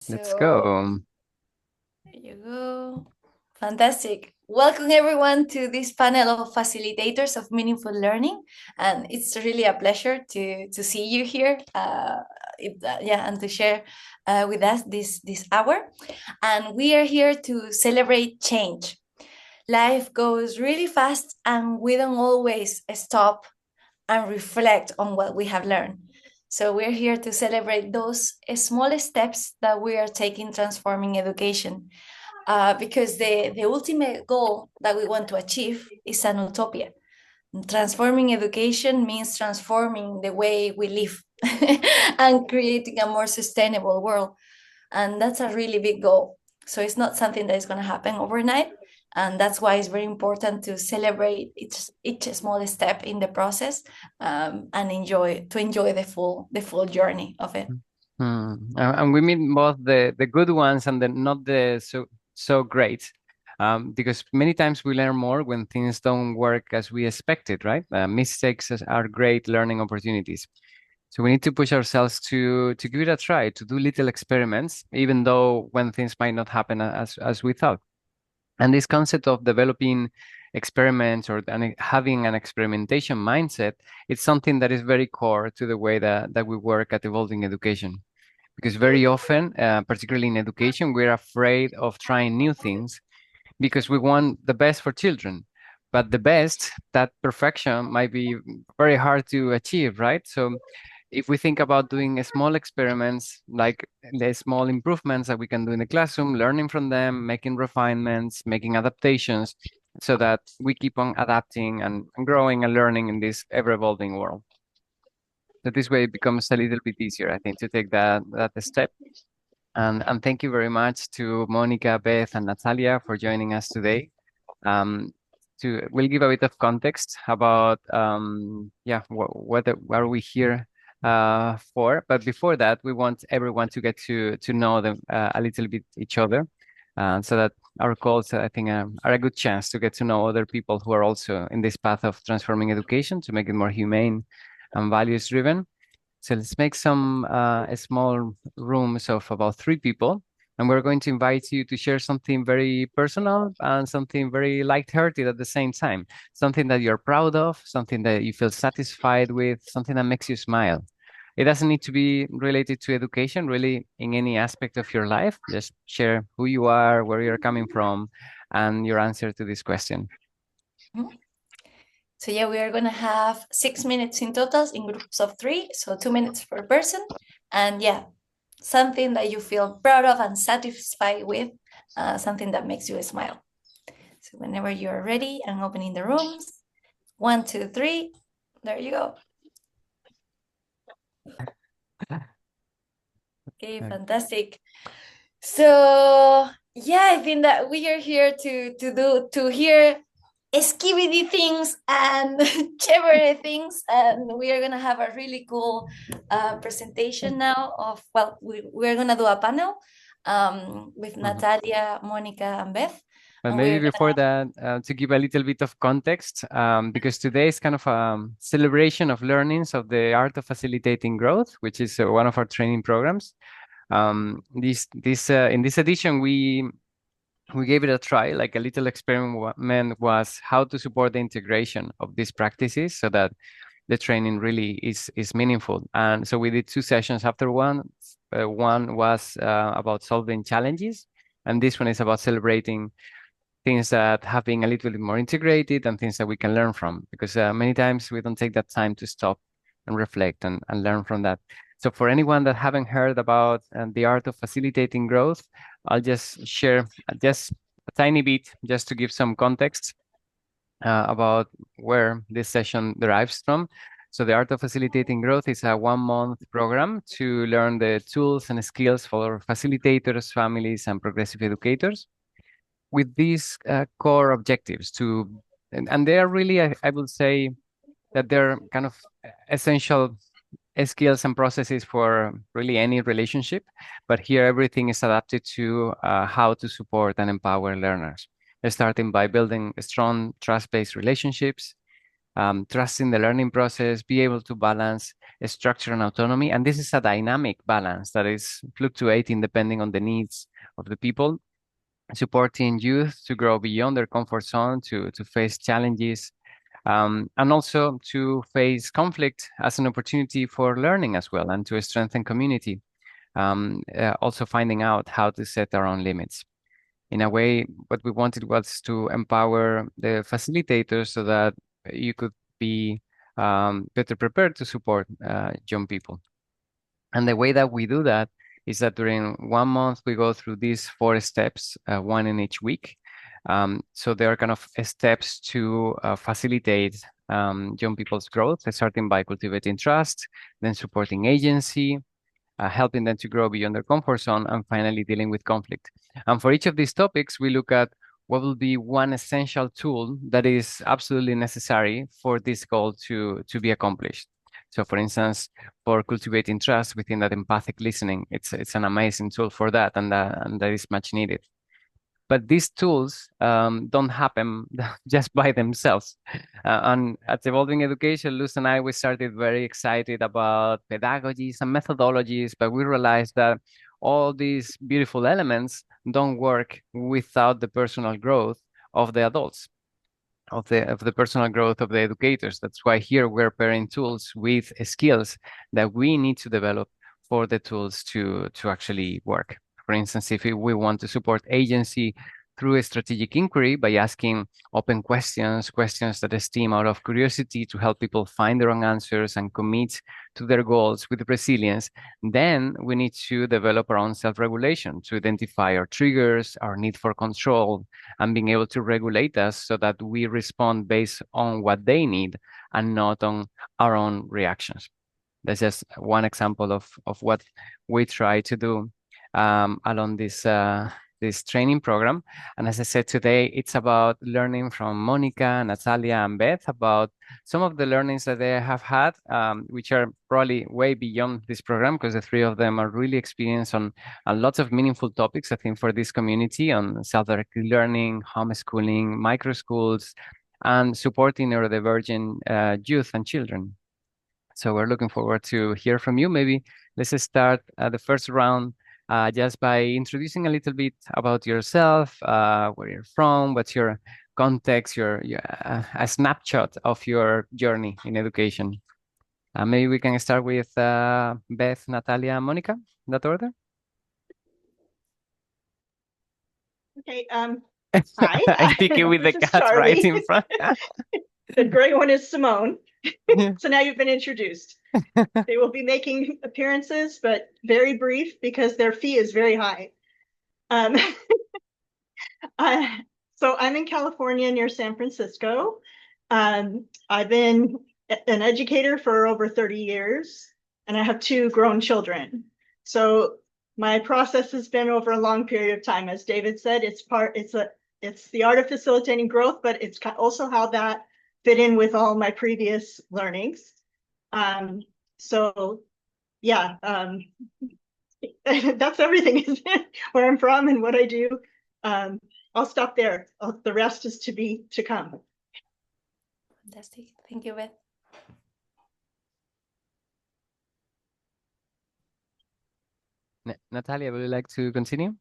Let's So go. there you go. Fantastic. Welcome everyone to this panel of facilitators of meaningful learning. And it's really a pleasure to see you here. And to share with us this hour. And we are here to celebrate change. Life goes really fast and we don't always stop and reflect on what we have learned. So we're here to celebrate those small steps that we are taking transforming education. Because the ultimate goal that we want to achieve is an utopia. Transforming education means transforming the way we live and creating a more sustainable world. And that's a really big goal. So it's not something that is going to happen overnight. And that's why it's very important to celebrate each small step in the process, and enjoy the full journey of it. And we mean both the good ones and the not the so great. Because many times we learn more when things don't work as we expected, right? Mistakes are great learning opportunities. So we need to push ourselves to give it a try, to do little experiments, even though when things might not happen as we thought. And this concept of developing experiments or having an experimentation mindset, it's something that is very core to the way that we work at Evolving Education. Because very often, particularly in education, we're afraid of trying new things because we want the best for children. But the best, that perfection might be very hard to achieve, right? So if we think about doing small experiments, like the small improvements that we can do in the classroom, learning from them, making refinements, making adaptations, so that we keep on adapting and growing and learning in this ever-evolving world. So this way it becomes a little bit easier, I think, to take that step. And thank you very much to Monica, Beth, and Natalia for joining us today. Um, we'll give a bit of context about what are we here for. But before that, we want everyone to get to know them a little bit each other, so that our calls, I think, are a good chance to get to know other people who are also in this path of transforming education to make it more humane and values driven. So let's make some small rooms of about 3 people. And we're going to invite you to share something very personal and something very light-hearted at the same time. Something that you're proud of, something that you feel satisfied with, something that makes you smile. It doesn't need to be related to education, really, in any aspect of your life. Just share who you are, where you're coming from, and your answer to this question. Mhm. So yeah, we are gonna have 6 minutes in total in groups of three, so 2 minutes per person. And yeah, something that you feel proud of and satisfied with, something that makes you smile. So whenever you are ready, I'm opening the rooms. 1, 2, 3. There you go. Okay, fantastic. So yeah, I think that we are here to hear skibidi things and cherry things, and we are gonna have a really cool presentation now of, well, we're gonna do a panel with Mhm. Natalia, Monica, and Beth, But and maybe we're before gonna. that, to give a little bit of context, because today is kind of a celebration of learnings of the art of facilitating growth, which is one of our training programs. This in this edition, we gave it a try. Like a little experiment was how to support the integration of these practices so that the training really is meaningful. And so we did 2 sessions after one. One was about solving challenges, and this one is about celebrating things that have been a little bit more integrated and things that we can learn from, because many times we don't take that time to stop and reflect and learn from that. So for anyone that haven't heard about the art of facilitating growth, I'll just share just a tiny bit just to give some context about where this session derives from. So the art of facilitating growth is a 1 month program to learn the tools and skills for facilitators, families, and progressive educators with these core objectives and they are really, I will say that they're kind of essential skills and processes for really any relationship. But here, everything is adapted to how to support and empower learners, starting by building strong trust-based relationships, trust in the learning process, be able to balance structure and autonomy. And this is a dynamic balance that is fluctuating depending on the needs of the people, supporting youth to grow beyond their comfort zone, to face challenges, and also to face conflict as an opportunity for learning as well, and to strengthen community. Also finding out how to set our own limits. In a way, what we wanted was to empower the facilitators so that you could be better prepared to support young people. And the way that we do that is that during 1 month, we go through these 4 steps, one in each week. So there are kind of steps to facilitate young people's growth, starting by cultivating trust, then supporting agency, helping them to grow beyond their comfort zone, and finally dealing with conflict. And for each of these topics, we look at what will be one essential tool that is absolutely necessary for this goal to be accomplished. So for instance, for cultivating trust within that empathic listening, it's an amazing tool for that, and that is much needed. But these tools don't happen just by themselves. And at Evolving Education, Luz and I, we started very excited about pedagogies and methodologies, but we realized that all these beautiful elements don't work without the personal growth of the adults, of the personal growth of the educators. That's why here we're pairing tools with skills that we need to develop for the tools to actually work. For instance, if we want to support agency through a strategic inquiry by asking open questions, questions that stem out of curiosity to help people find their own answers and commit to their goals with resilience, then we need to develop our own self-regulation to identify our triggers, our need for control, and being able to regulate us so that we respond based on what they need and not on our own reactions. That's just one example of what we try to do along this training program. And as I said today, it's about learning from Mónica, Natalia, and Beth about some of the learnings that they have had, which are probably way beyond this program because the three of them are really experienced on lots of meaningful topics, I think, for this community on self-directed learning, homeschooling, micro schools, and supporting neurodivergent youth and children. So we're looking forward to hear from you. Maybe let's start the first round just by introducing a little bit about yourself, where you're from, what's your context, a snapshot of your journey in education. Maybe we can start with Beth, Natalia, and Monica, in that order. Okay. Hi. I'm speaking with the cat right in front. The gray one is Simone. So now you've been introduced. They will be making appearances, but very brief because their fee is very high. So I'm in California near San Francisco. I've been an educator for over 30 years, and I have 2 grown children. So my process has been over a long period of time. As David said, it's the art of facilitating growth, but it's also how that fit in with all my previous learnings. So yeah, that's everything, where I'm from and what I do. I'll stop there. The rest is to come. Fantastic. Thank you, Beth. Natalia, would you like to continue?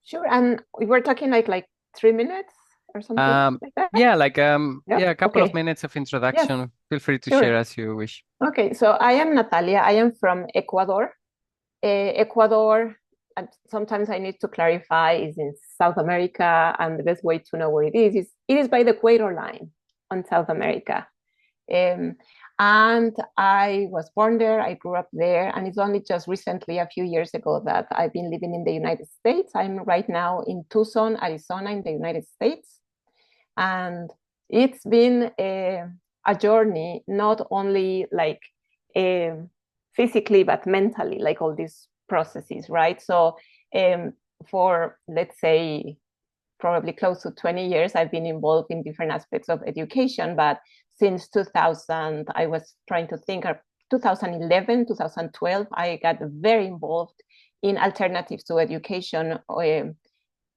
Sure. And we were talking like 3 minutes or something like that? Yeah, a couple of minutes of introduction. Yes. Feel free to Sure. share as you wish. Okay, so I am Natalia. I am from Ecuador. Ecuador, and sometimes I need to clarify, is in South America, and the best way to know where it is by the equator line on South America. And I was born there, I grew up there, and it's only just recently, a few years ago, that I've been living in the United States. I'm right now in Tucson, Arizona, in the United States. And it's been a journey, not only physically, but mentally, like all these processes, right? So for, let's say, probably close to 20 years, I've been involved in different aspects of education, but since 2000, I was trying to think of 2011, 2012, I got very involved in alternatives to education,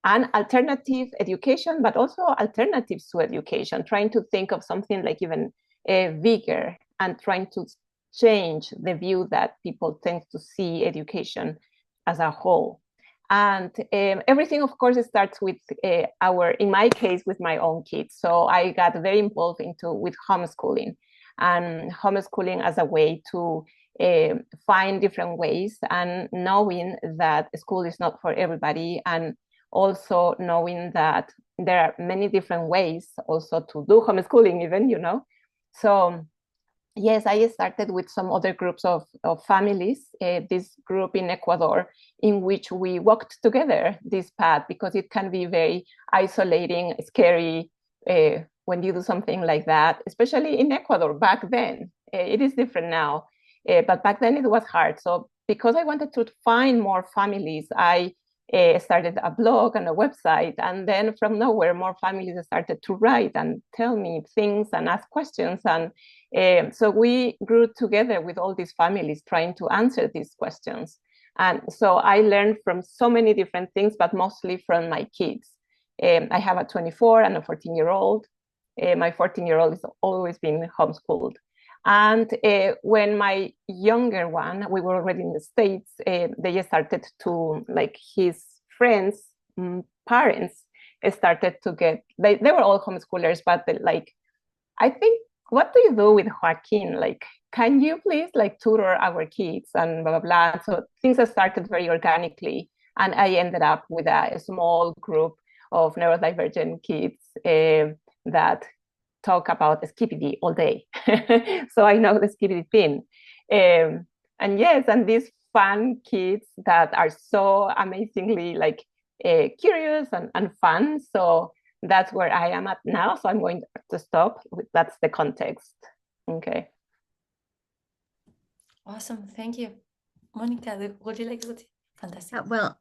and alternative education, but also alternatives to education, trying to think of something like even bigger and trying to change the view that people tend to see education as a whole. And everything, of course, starts with in my case, with my own kids. So I got very involved with homeschooling, and homeschooling as a way to find different ways, and knowing that school is not for everybody, and also knowing that there are many different ways also to do homeschooling even, So yes, I started with some other groups of families, this group in Ecuador, in which we walked together this path, because it can be very isolating, scary when you do something like that, especially in Ecuador back then. It is different now, but back then it was hard. So because I wanted to find more families, I started a blog and a website, and then from nowhere, more families started to write and tell me things and ask questions, and so we grew together with all these families trying to answer these questions. And so I learned from so many different things, but mostly from my kids. I have a 24 and a 14-year-old. My 14-year-old has always been homeschooled. And when my younger one, we were already in the States, they started to, like, his friends' parents started to they were all homeschoolers, but like, I think, what do you do with Joaquin? Like, can you please like tutor our kids and blah, blah, blah. So things have started very organically. And I ended up with a small group of neurodivergent kids that talk about skibidi all day. So I know the skibidi thing. And yes, and these fun kids that are so amazingly like curious and fun. So that's where I am at now. So I'm going to stop. That's the context. Okay. Awesome. Thank you. Mónica, would you like to? Fantastic. Well,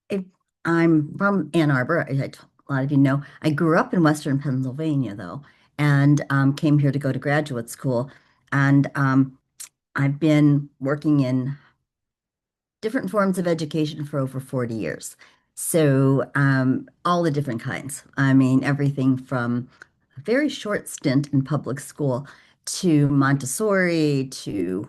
if I'm from Ann Arbor, a lot of you know. I grew up in Western Pennsylvania, though, and came here to go to graduate school. And I've been working in different forms of education for over 40 years. So all the different kinds. I mean, everything from a very short stint in public school to Montessori, to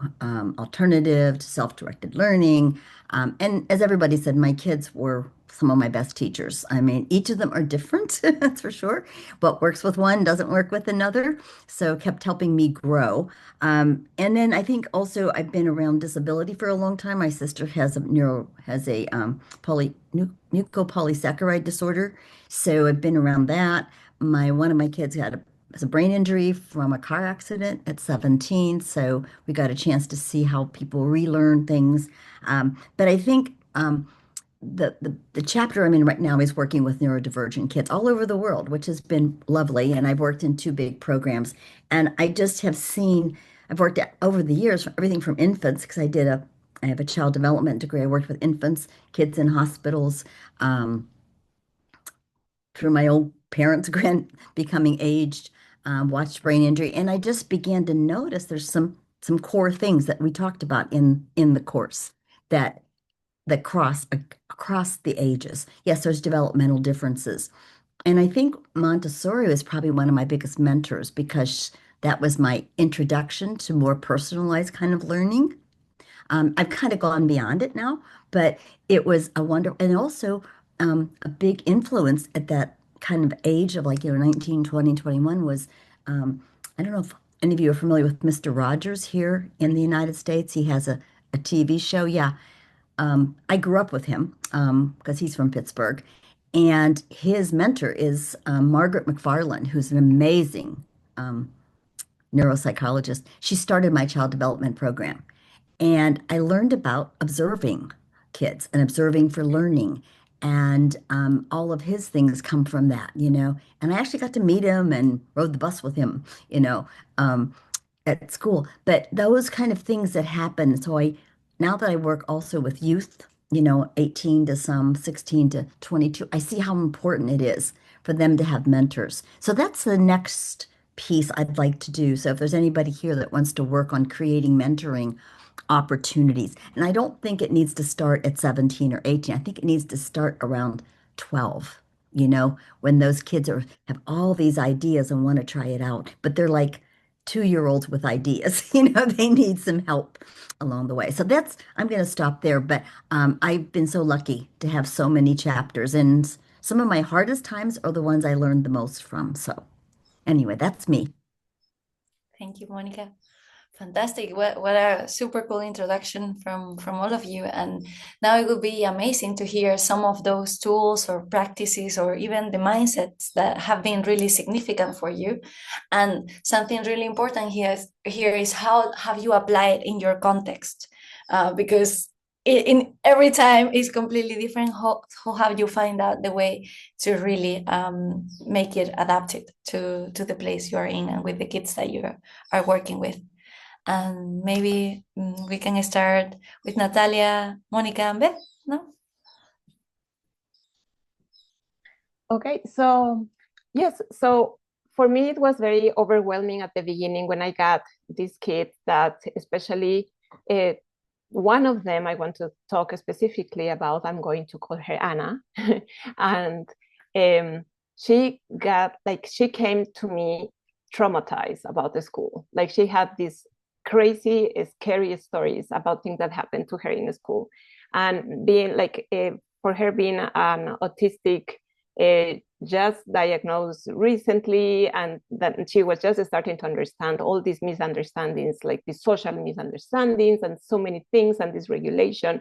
alternative, to self-directed learning. And as everybody said, my kids were some of my best teachers. I mean, each of them are different, that's for sure. What works with one doesn't work with another. So kept helping me grow. And then I think also I've been around disability for a long time. My sister has a mucopolysaccharide disorder. So I've been around that. One of my kids has a brain injury from a car accident at 17. So we got a chance to see how people relearn things. But I think the chapter I'm in right now is working with neurodivergent kids all over the world, which has been lovely. And I've worked in two big programs. And I just have seen, I've worked over the years, everything from infants, because I have a child development degree. I worked with infants, kids in hospitals, through my old parents' becoming aged, watched brain injury. And I just began to notice there's some core things that we talked about in the course that cross across the ages. Yes, there's developmental differences. And I think Montessori was probably one of my biggest mentors, because that was my introduction to more personalized kind of learning. I've kind of gone beyond it now, but it was a wonder, and also a big influence at that kind of age of, like, 19, 20, 21 was, I don't know if any of you are familiar with Mr. Rogers here in the United States. He has a TV show. Yeah. I grew up with him because he's from Pittsburgh, and his mentor is Margaret McFarland, who's an amazing neuropsychologist. She started my child development program, and I learned about observing kids and observing for learning. And all of his things come from that. And I actually got to meet him and rode the bus with him, at school. But those kind of things that happen. So now that I work also with youth, 18 to some 16 to 22, I see how important it is for them to have mentors. So that's the next piece I'd like to do. So if there's anybody here that wants to work on creating mentoring opportunities, and I don't think it needs to start at 17 or 18. I think it needs to start around 12, when those kids have all these ideas and want to try it out, but they're like 2-year-olds with ideas, they need some help along the way. So I'm going to stop there, but I've been so lucky to have so many chapters, and some of my hardest times are the ones I learned the most from. So anyway, that's me. Thank you, Monica. Fantastic. What a super cool introduction from all of you. And now it would be amazing to hear some of those tools or practices or even the mindsets that have been really significant for you. And something really important here is how have you applied in your context? Because in every time is completely different. How have you find out the way to really make it adapted to the place you are in and with the kids that you are working with? And maybe we can start with Natalia, Mónica, and Beth, no? Okay, so yes, so for me it was very overwhelming at the beginning when I got these kids that especially one of them I want to talk specifically about. I'm going to call her Anna. And she came to me traumatized about the school. Like she had these crazy, scary stories about things that happened to her in school. And being like, for her being an autistic, just diagnosed recently, and that she was just starting to understand all these misunderstandings, like the social misunderstandings and so many things and dysregulation.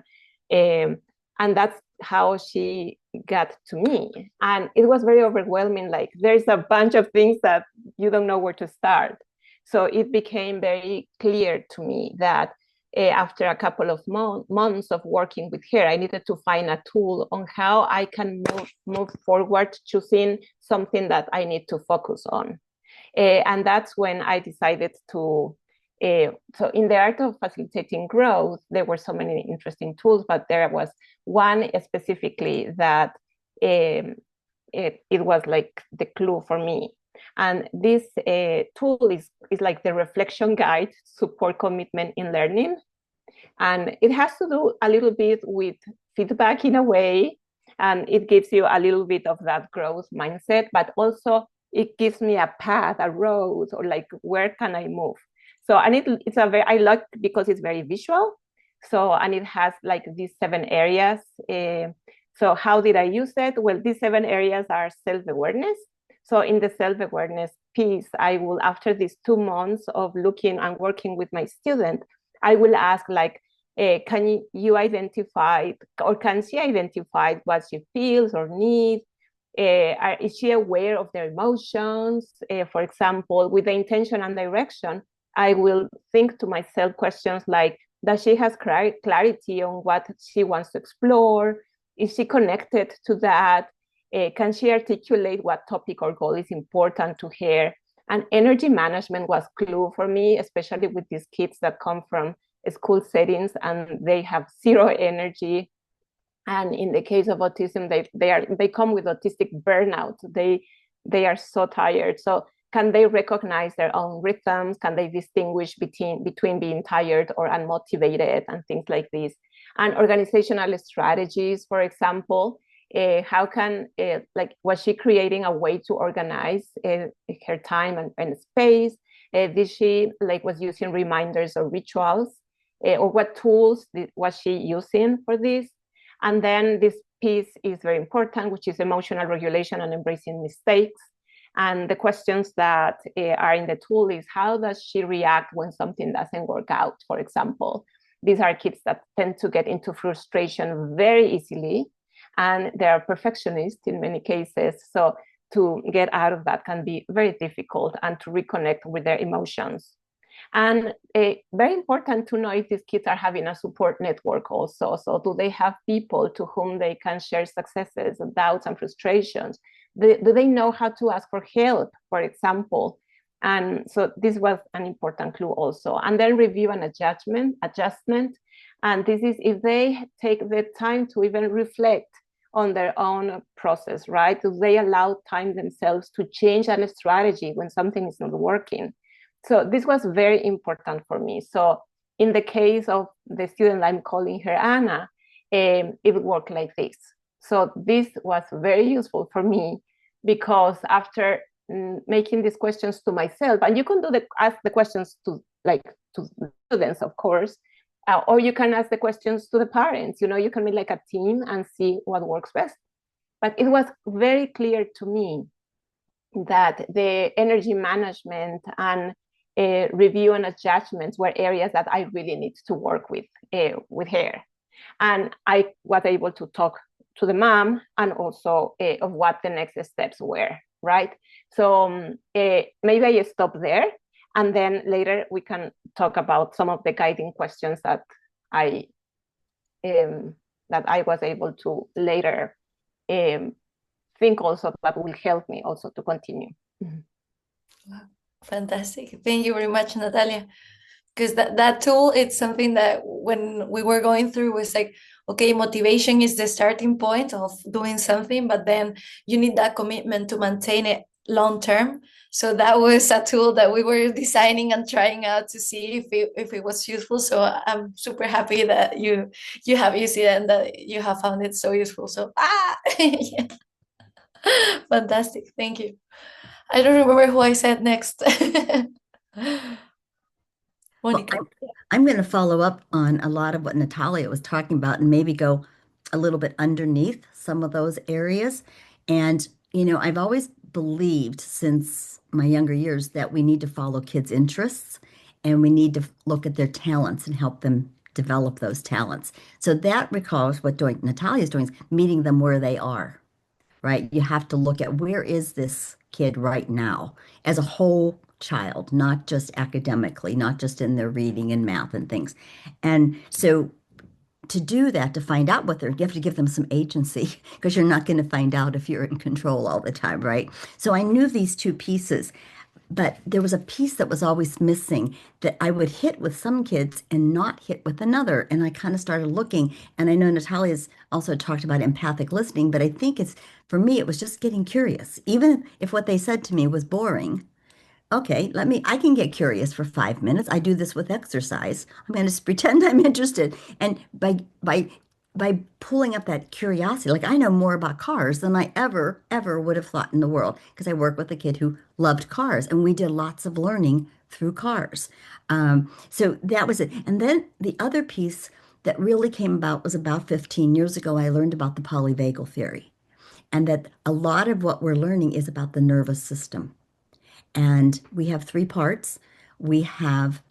And that's how she got to me. And it was very overwhelming. Like there's a bunch of things that you don't know where to start. So it became very clear to me that after a couple of months of working with her, I needed to find a tool on how I can move forward, choosing something that I need to focus on. And that's when I decided to, so in the art of facilitating growth, there were so many interesting tools, but there was one specifically that it was like the clue for me. And this tool is like the reflection guide, support commitment in learning. And it has to do a little bit with feedback in a way. And it gives you a little bit of that growth mindset, but also it gives me a path, a road, or like, where can I move? So, and it's I like because it's very visual. So, and it has like these 7 areas. So how did I use it? Well, these 7 areas are self-awareness. So in the self-awareness piece, I will, after these 2 months of looking and working with my student, I will ask like, can you identify, or can she identify what she feels or needs? Is she aware of their emotions? For example, with the intention and direction, I will think to myself questions like, does she have clarity on what she wants to explore? Is she connected to that? Can she articulate what topic or goal is important to her? And energy management was clue for me, especially with these kids that come from school settings and they have 0 energy. And in the case of autism, they come with autistic burnout. They are so tired. So can they recognize their own rhythms? Can they distinguish between being tired or unmotivated and things like this? And organizational strategies, for example, how can, like, was she creating a way to organize her time and space? Did she, like, was using reminders or rituals? Or what tools was she using for this? And then this piece is very important, which is emotional regulation and embracing mistakes. And the questions that are in the tool is, how does she react when something doesn't work out, for example? These are kids that tend to get into frustration very easily, and they are perfectionists in many cases. So to get out of that can be very difficult, and to reconnect with their emotions. And very important to know if these kids are having a support network also. So do they have people to whom they can share successes and doubts and frustrations? Do they know how to ask for help, for example? And so this was an important clue also. And then review and adjustment. And this is if they take the time to even reflect on their own process, right? Do they allow time themselves to change a strategy when something is not working? So this was very important for me. So in the case of the student I'm calling her Anna, it worked like this. So this was very useful for me, because after making these questions to myself, and you can ask the questions to students, of course, or you can ask the questions to the parents. You can be like a team and see what works best. But it was very clear to me that the energy management and review and judgments were areas that I really need to work with her. And I was able to talk to the mom and also of what the next steps were, right? So maybe I stop there, and then later we can talk about some of the guiding questions that I was able to later think also that will help me also to continue. Wow. Fantastic. Thank you very much, Natalia. Because that tool, it's something that when we were going through was like, okay, motivation is the starting point of doing something, but then you need that commitment to maintain it long term. So that was a tool that we were designing and trying out to see if it was useful. So I'm super happy that you have used it and that you have found it so useful. So yeah. Fantastic. Thank you. I don't remember who I said next. Mónica. Well, I'm going to follow up on a lot of what Natalia was talking about and maybe go a little bit underneath some of those areas. And, I've always believed since my younger years that we need to follow kids' interests and we need to look at their talents and help them develop those talents. So that recalls what Natalia's doing is meeting them where they are, right? You have to look at where is this kid right now as a whole child, not just academically, not just in their reading and math and things. And so to do that, to find out what you have to give them some agency, because you're not going to find out if you're in control all the time, right? So I knew these two pieces, but there was a piece that was always missing that I would hit with some kids and not hit with another. And I kind of started looking, and I know Natalia's also talked about empathic listening, but I think for me, it was just getting curious. Even if what they said to me was boring, okay, I can get curious for 5 minutes. I do this with exercise. I'm going to pretend I'm interested. And by pulling up that curiosity, like I know more about cars than I ever would have thought in the world, because I work with a kid who loved cars and we did lots of learning through cars. So that was it. And then the other piece that really came about was about 15 years ago, I learned about the polyvagal theory, and that a lot of what we're learning is about the nervous system. And we have three parts. We have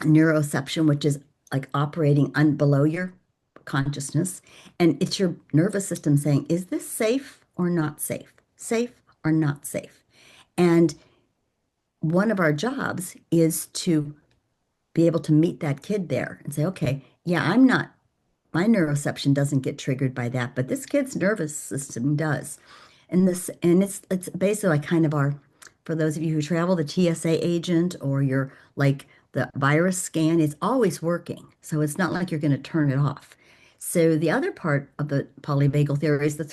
neuroception, which is like operating below your consciousness. And it's your nervous system saying, is this safe or not safe? Safe or not safe? And one of our jobs is to be able to meet that kid there and say, okay, yeah, my neuroception doesn't get triggered by that, but this kid's nervous system does. And it's basically kind of for those of you who travel, the TSA agent, or you're like the virus scan is always working. So it's not like you're going to turn it off. So the other part of the polyvagal theory is the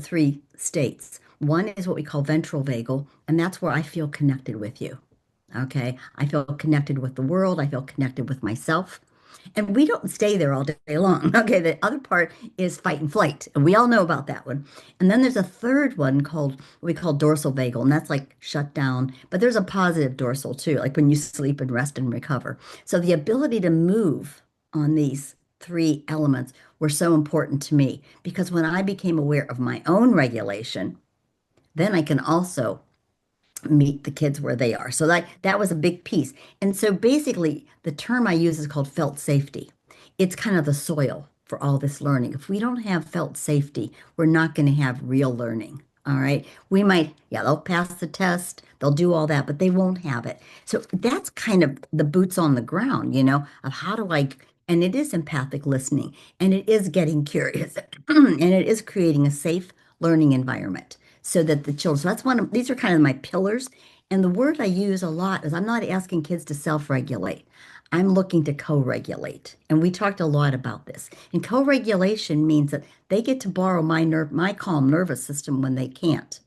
three states. One is what we call ventral vagal, and that's where I feel connected with you. Okay. I feel connected with the world. I feel connected with myself. And we don't stay there all day long. Okay, the other part is fight and flight. And we all know about that one. And then there's a third one called what we call dorsal vagal, and that's like shut down. But there's a positive dorsal too, like when you sleep and rest and recover. So the ability to move on these three elements were so important to me, because when I became aware of my own regulation, then I can also meet the kids where they are. So that was a big piece. And so basically the term I use is called felt safety. It's kind of the soil for all this learning. If we don't have felt safety, we're not going to have real learning. All right. We might, they'll pass the test, they'll do all that, but they won't have it. So that's kind of the boots on the ground, of how do and it is empathic listening, and it is getting curious, and it is creating a safe learning environment, so that the children, so these are kind of my pillars. And the word I use a lot is I'm not asking kids to self-regulate. I'm looking to co-regulate. And we talked a lot about this. And co-regulation means that they get to borrow my calm nervous system when they can't.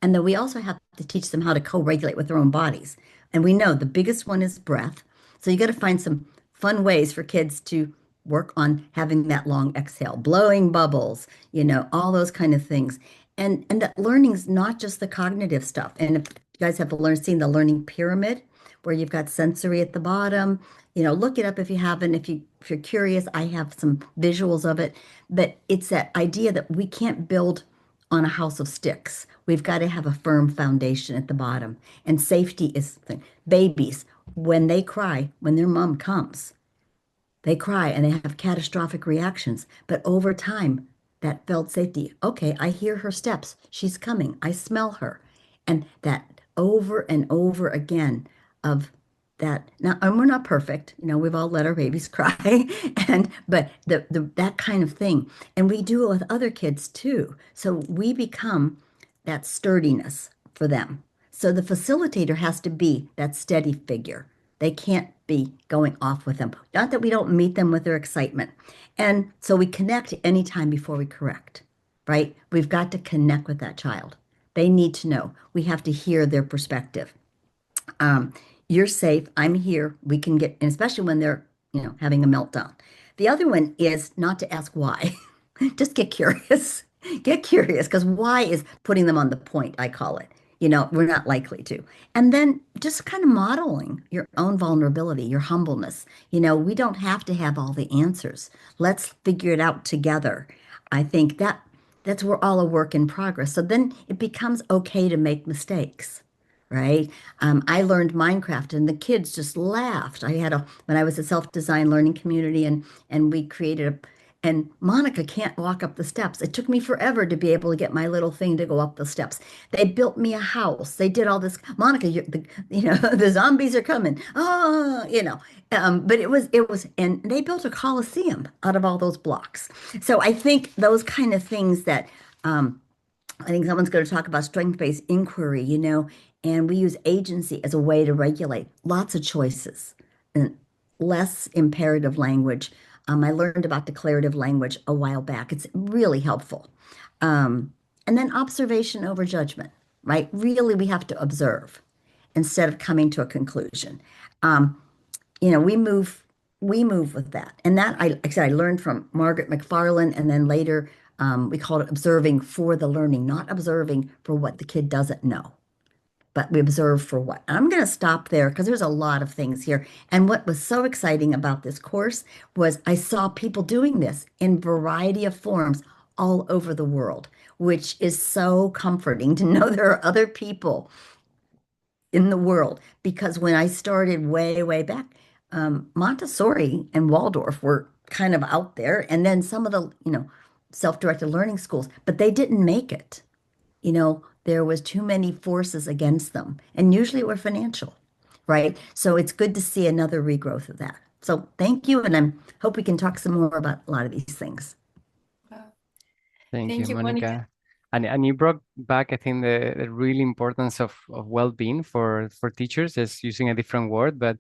And then we also have to teach them how to co-regulate with their own bodies. And we know the biggest one is breath. So you got to find some fun ways for kids to work on having that long exhale, blowing bubbles, all those kind of things. And that learning's not just the cognitive stuff. And if you guys have seen the learning pyramid, where you've got sensory at the bottom, look it up if you haven't. If you're curious, I have some visuals of it. But it's that idea that we can't build on a house of sticks. We've got to have a firm foundation at the bottom. And safety is the thing. Babies, when they cry, when their mom comes, they cry and they have catastrophic reactions. But over time, that felt safety. Okay, I hear her steps. She's coming. I smell her. And that over and over again of that. Now, and we're not perfect. We've all let our babies cry. But that kind of thing. And we do it with other kids too. So we become that sturdiness for them. So the facilitator has to be that steady figure. They can't be going off with them. Not that we don't meet them with their excitement. And so we connect anytime before we correct, right? We've got to connect with that child. They need to know. We have to hear their perspective. You're safe. I'm here. We can get, and especially when they're, having a meltdown. The other one is not to ask why. Just get curious. Get curious, because why is putting them on the point, I call it. We're not likely to. And then just kind of modeling your own vulnerability, your humbleness. We don't have to have all the answers. Let's figure it out together. I think that's we're all a work in progress. So then it becomes okay to make mistakes, right? I learned Minecraft and the kids just laughed. When I was a self-design learning community and we created and Mónica can't walk up the steps. It took me forever to be able to get my little thing to go up the steps. They built me a house. They did all this. Mónica, the zombies are coming. Oh, but it was, and they built a coliseum out of all those blocks. So I think those kind of things that, I think someone's going to talk about strength-based inquiry, and we use agency as a way to regulate lots of choices and less imperative language. I learned about declarative language a while back. It's really helpful. And then observation over judgment, right? Really, we have to observe instead of coming to a conclusion. We move with that. And that, like I said, I learned from Margaret McFarland, and then later we called it observing for the learning, not observing for what the kid doesn't know, but we observe for what. And I'm going to stop there because there's a lot of things here. And what was so exciting about this course was I saw people doing this in variety of forms all over the world, which is so comforting to know there are other people in the world. Because when I started way, way back, Montessori and Waldorf were kind of out there. And then some of the, self-directed learning schools, but they didn't make it. There was too many forces against them, and usually we're financial, right? So it's good to see another regrowth of that. So thank you, and I hope we can talk some more about a lot of these things. Thank you, Mónica. Mónica. And you brought back, I think, the really importance of well-being for teachers, is using a different word, but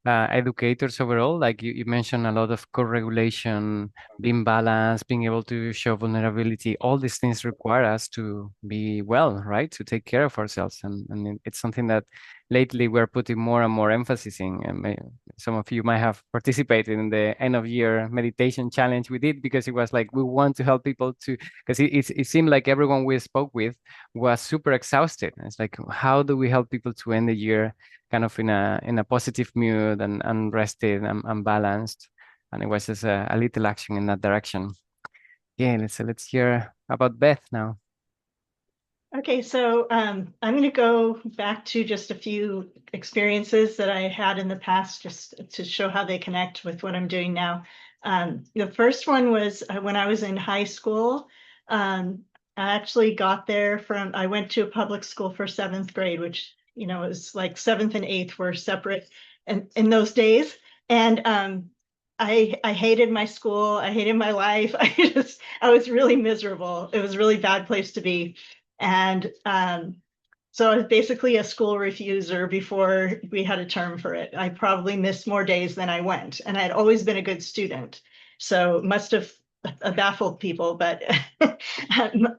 educators overall, like you mentioned, a lot of co-regulation, being balanced, being able to show vulnerability. All these things require us to be well, right? To take care of ourselves. And it's something that lately we're putting more and more emphasis in. And some of you might have participated in the end of year meditation challenge we did, because it was like we want to help people to, because it seemed like everyone we spoke with was super exhausted. It's like, how do we help people to end the year kind of in a positive mood and rested and balanced? And it was just a little action in that direction. Yeah, let's hear about Beth now. Okay, so I'm going to go back to just a few experiences that I had in the past, just to show how they connect with what I'm doing now. The first one was when I was in high school. I actually got there I went to a public school for 7th grade, which, it was like 7th and 8th were separate in those days. And I hated my school. I hated my life. I was really miserable. It was a really bad place to be. And so I was basically a school refuser before we had a term for it. I probably missed more days than I went, and I'd always been a good student. So it must have baffled people, but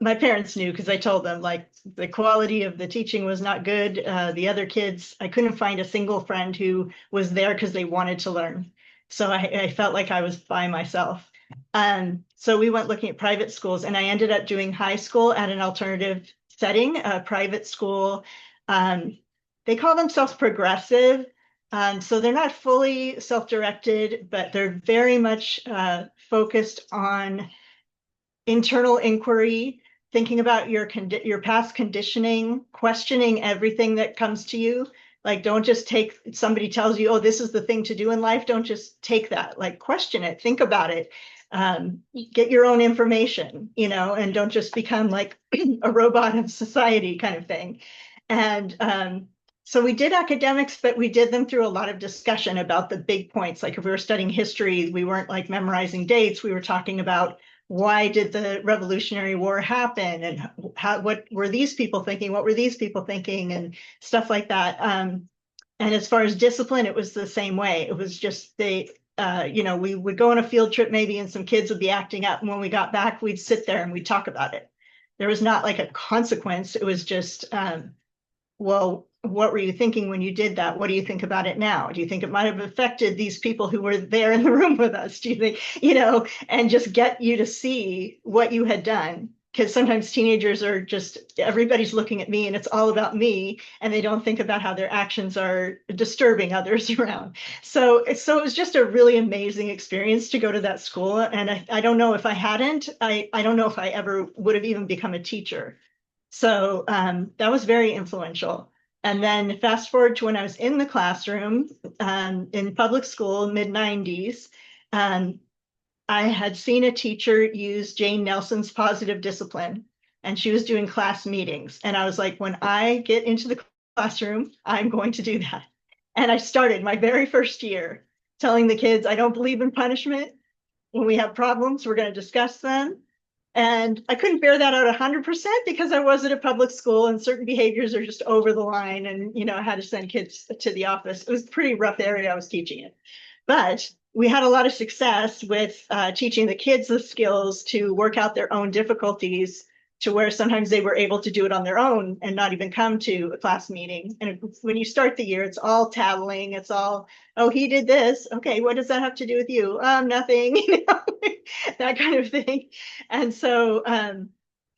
my parents knew, because I told them, like, the quality of the teaching was not good. The other kids, I couldn't find a single friend who was there because they wanted to learn. So I felt like I was by myself. So we went looking at private schools, and I ended up doing high school at an alternative setting, a private school. They call themselves progressive. So they're not fully self-directed, but they're very much focused on internal inquiry, thinking about your past conditioning, questioning everything that comes to you. Like, don't just take, somebody tells you, oh, this is the thing to do in life. Don't just take that, like, question it, think about it, get your own information, you know, and don't just become like a robot of society kind of thing. And so we did academics, but we did them through a lot of discussion about the big points. Like if we were studying history, we weren't like memorizing dates. We were talking about why did the Revolutionary War happen, and what were these people thinking? What were these people thinking, and stuff like that. And as far as discipline, it was the same way. It was just we would go on a field trip maybe, and some kids would be acting up, and when we got back, we'd sit there and we'd talk about it. There was not like a consequence. It was just, well, what were you thinking when you did that? What do you think about it now? Do you think it might have affected these people who were there in the room with us? Do you think, and just get you to see what you had done? Because sometimes teenagers are just, everybody's looking at me and it's all about me, and they don't think about how their actions are disturbing others around. So it was just a really amazing experience to go to that school. And I don't know if I hadn't, I don't know if I ever would have even become a teacher. So that was very influential. And then fast forward to when I was in the classroom in public school, mid-90s, I had seen a teacher use Jane Nelson's positive discipline, and she was doing class meetings. And I was like, when I get into the classroom, I'm going to do that. And I started my very first year telling the kids, I don't believe in punishment. When we have problems, we're going to discuss them. And I couldn't bear that out 100% because I was at a public school and certain behaviors are just over the line. And, I had to send kids to the office. It was a pretty rough area I was teaching in. But we had a lot of success with teaching the kids the skills to work out their own difficulties, to where sometimes they were able to do it on their own and not even come to a class meeting. And when you start the year, it's all tattling. It's all, oh, he did this. Okay, what does that have to do with you? Nothing, that kind of thing. And so,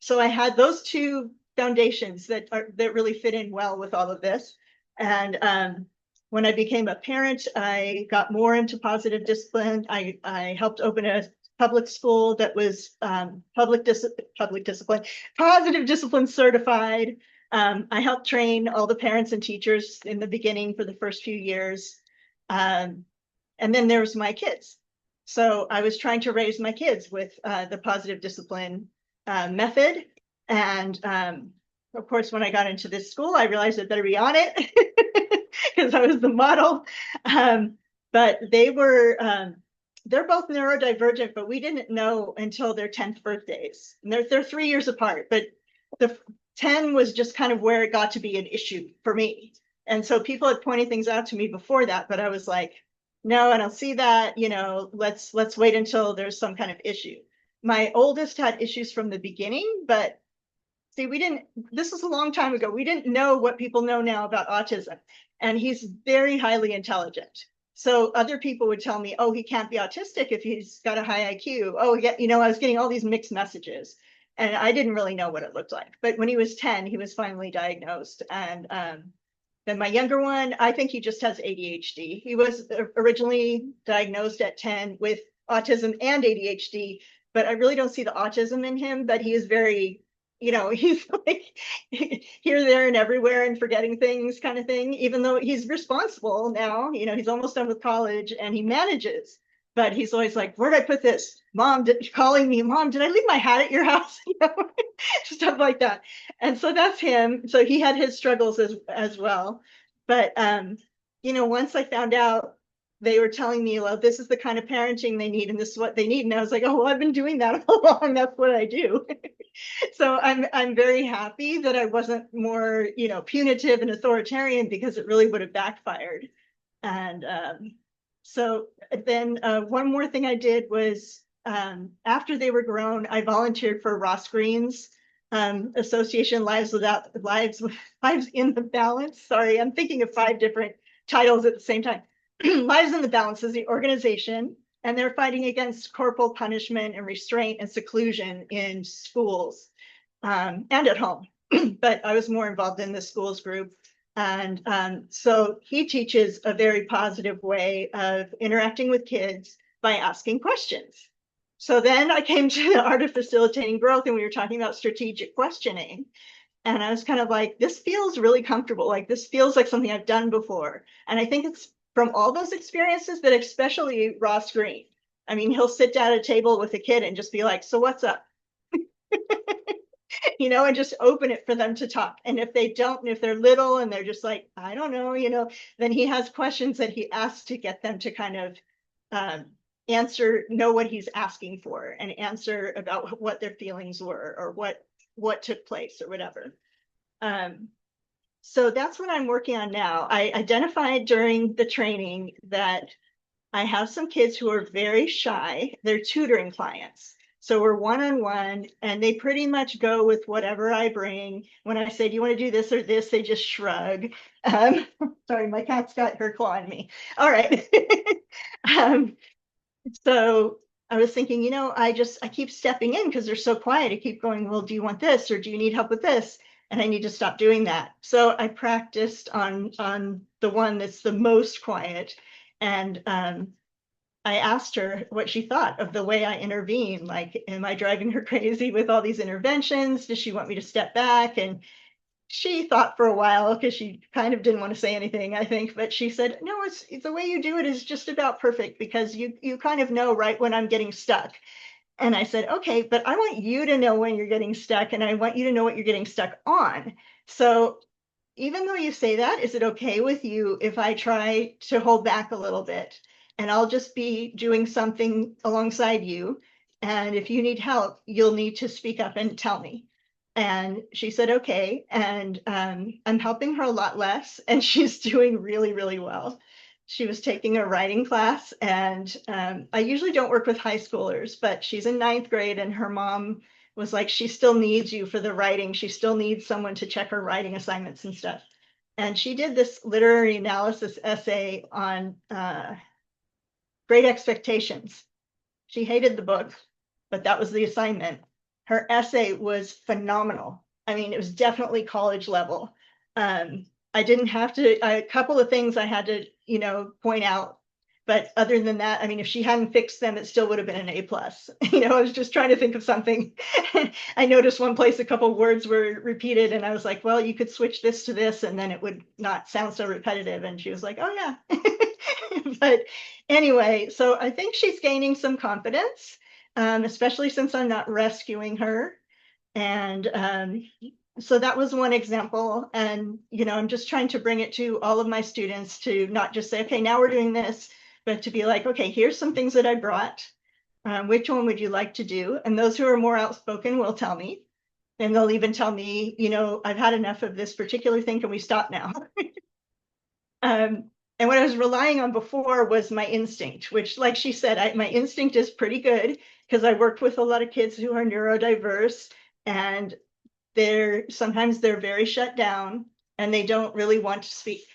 so I had those two foundations that really fit in well with all of this. And when I became a parent, I got more into positive discipline. I helped open a public school that was positive discipline certified. I helped train all the parents and teachers in the beginning for the first few years. And then there was my kids. So I was trying to raise my kids with the positive discipline method. And of course, when I got into this school, I realized I better be on it because I was the model. But they were, they're both neurodivergent, but we didn't know until their 10th birthdays. And they're 3 years apart, but the 10 was just kind of where it got to be an issue for me. And so people had pointed things out to me before that, but I was like, no, I don't see that, let's wait until there's some kind of issue. My oldest had issues from the beginning, but see, this was a long time ago. We didn't know what people know now about autism, and he's very highly intelligent. So other people would tell me, oh, he can't be autistic if he's got a high IQ. Oh, yeah, I was getting all these mixed messages, and I didn't really know what it looked like. But when he was 10, he was finally diagnosed. And then my younger one, I think he just has ADHD. He was originally diagnosed at 10 with autism and ADHD, but I really don't see the autism in him, but he is very, he's like here, there, and everywhere and forgetting things kind of thing, even though he's responsible now, he's almost done with college and he manages, but he's always like, where'd I put this? Mom, calling me, Mom, did I leave my hat at your house? Stuff like that. And so that's him. So he had his struggles as well. But, once I found out, they were telling me, well, this is the kind of parenting they need and this is what they need. And I was like, oh, well, I've been doing that all along. That's what I do. So I'm very happy that I wasn't more, punitive and authoritarian, because it really would have backfired. And so then one more thing I did was after they were grown, I volunteered for Ross Green's association, Lives in the Balance. Sorry, I'm thinking of 5 different titles at the same time. Lives in the Balance is the organization, and they're fighting against corporal punishment and restraint and seclusion in schools and at home. But I was more involved in the schools group. And so he teaches a very positive way of interacting with kids by asking questions. So then I came to the art of facilitating growth, and we were talking about strategic questioning. And I was kind of like, this feels really comfortable. Like, this feels like something I've done before. And I think it's from all those experiences, but especially Ross Green. I mean, he'll sit down at a table with a kid and just be like, so what's up? And just open it for them to talk. And if they don't, and if they're little and they're just like, I don't know, then he has questions that he asks to get them to kind of know what he's asking for, and answer about what their feelings were, or what took place, or whatever. So that's what I'm working on now. I identified during the training that I have some kids who are very shy. They're tutoring clients. So we're one-on-one, and they pretty much go with whatever I bring. When I say, do you want to do this or this? They just shrug. Sorry, my cat's got her claw on me. All right. So I was thinking, I keep stepping in because they're so quiet. I keep going, well, do you want this, or do you need help with this? And I need to stop doing that. So I practiced on the one that's the most quiet. And I asked her what she thought of the way I intervene. Like, am I driving her crazy with all these interventions? Does she want me to step back? And she thought for a while, because she kind of didn't want to say anything, I think, but she said, no, it's the way you do it is just about perfect, because you kind of know right when I'm getting stuck. And I said, okay, but I want you to know when you're getting stuck, and I want you to know what you're getting stuck on. So even though you say that, is it okay with you if I try to hold back a little bit, and I'll just be doing something alongside you? And if you need help, you'll need to speak up and tell me. And she said, okay. And I'm helping her a lot less, and she's doing really, really well. She was taking a writing class, and I usually don't work with high schoolers, but she's in 9th grade, and her mom was like, she still needs you for the writing. She still needs someone to check her writing assignments and stuff. And she did this literary analysis essay on Great Expectations. She hated the book, but that was the assignment. Her essay was phenomenal. I mean, it was definitely college level. I didn't have to, a couple of things I had to, point out. But other than that, I mean, if she hadn't fixed them, it still would have been an A+. I was just trying to think of something. I noticed one place a couple of words were repeated, and I was like, well, you could switch this to this, and then it would not sound so repetitive. And she was like, oh, yeah. But anyway, so I think she's gaining some confidence. Especially since I'm not rescuing her. And so that was one example. And, I'm just trying to bring it to all of my students to not just say, okay, now we're doing this, but to be like, okay, here's some things that I brought. Which one would you like to do? And those who are more outspoken will tell me. And they'll even tell me, I've had enough of this particular thing. Can we stop now? And what I was relying on before was my instinct, which, like she said, my instinct is pretty good, because I worked with a lot of kids who are neurodiverse, and sometimes they're very shut down, and they don't really want to speak.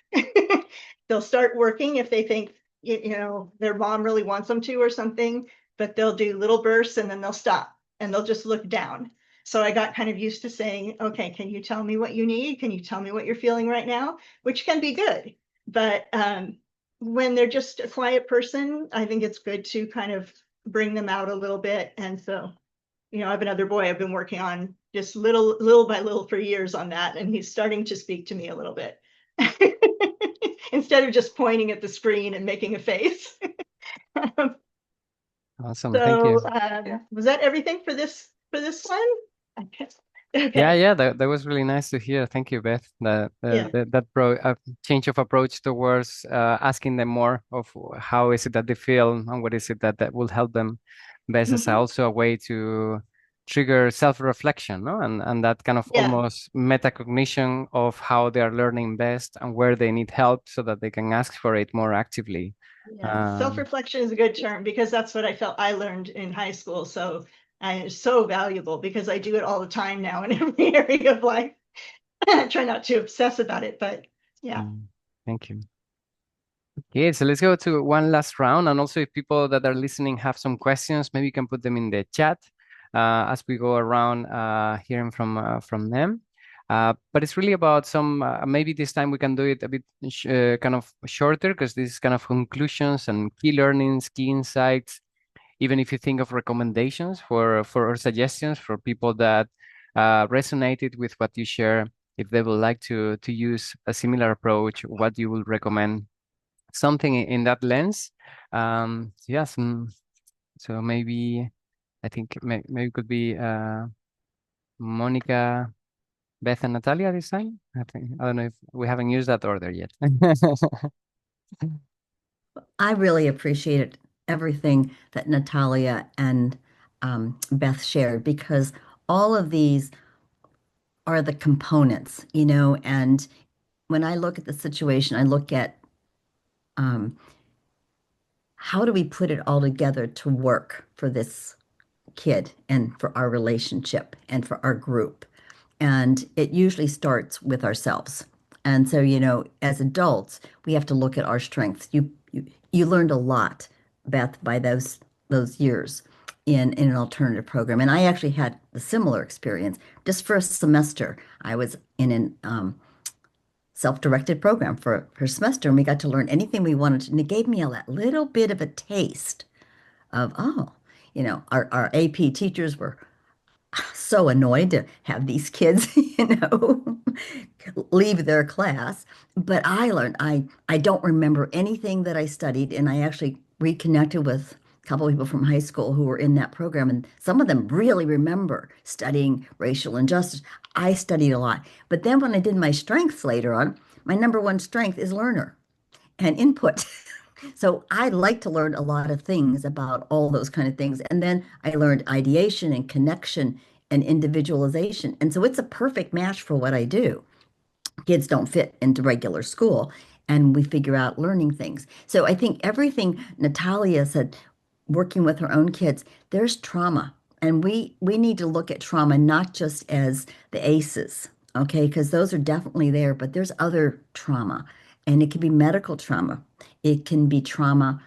They'll start working if they think, their mom really wants them to or something, but they'll do little bursts and then they'll stop and they'll just look down. So I got kind of used to saying, okay, can you tell me what you need? Can you tell me what you're feeling right now? Which can be good. But when they're just a quiet person, I think it's good to kind of bring them out a little bit. And so, I have another boy I've been working on just little by little for years on that. And he's starting to speak to me a little bit instead of just pointing at the screen and making a face. Awesome. So Thank you. was that everything for this one? Okay. Yeah, that was really nice to hear. Thank you, Beth. That change of approach towards asking them more of how is it that they feel and what is it that will help them best, as also a way to trigger self-reflection, no? And that kind of almost metacognition of how they are learning best and where they need help, so that they can ask for it more actively. Yeah, self-reflection is a good term, because that's what I felt I learned in high school. So it's so valuable, because I do it all the time now in every area of life. I try not to obsess about it, but yeah. Thank you. Okay, so let's go to one last round. And also, if people that are listening have some questions, maybe you can put them in the chat as we go around hearing from them. But it's really about some, maybe this time we can do it a bit kind of shorter because this is kind of conclusions and key learnings, key insights. Even if you think of recommendations for or suggestions for people that resonated with what you share, if they would like to use a similar approach, what you would recommend something in that lens. Yes, so maybe I think maybe it could be Mónica, Beth, and Natalia this time. I don't know if we haven't used that order yet. I really appreciated everything that Natalia and Beth shared because all of these are the components, and when I look at the situation, I look at um, how do we put it all together to work for this kid and for our relationship and for our group. And it usually starts with ourselves. And so, as adults, we have to look at our strengths. You learned a lot, Beth, by those years in an alternative program. And I actually had a similar experience. Just for a semester, I was in an self-directed program for a semester, and we got to learn anything we wanted to. And it gave me that little bit of a taste of, our AP teachers were so annoyed to have these kids, leave their class. But I learned, I don't remember anything that I studied, and I actually reconnected with a couple of people from high school who were in that program, and some of them really remember studying racial injustice. I studied a lot. But then when I did my strengths later on, my number one strength is learner and input. So I like to learn a lot of things about all those kind of things. And then I learned ideation and connection and individualization. And so it's a perfect match for what I do. Kids don't fit into regular school, and we figure out learning things. So I think everything Natalia said, working with her own kids, there's trauma. And we need to look at trauma not just as the ACEs, okay? Because those are definitely there, but there's other trauma. And it can be medical trauma. It can be trauma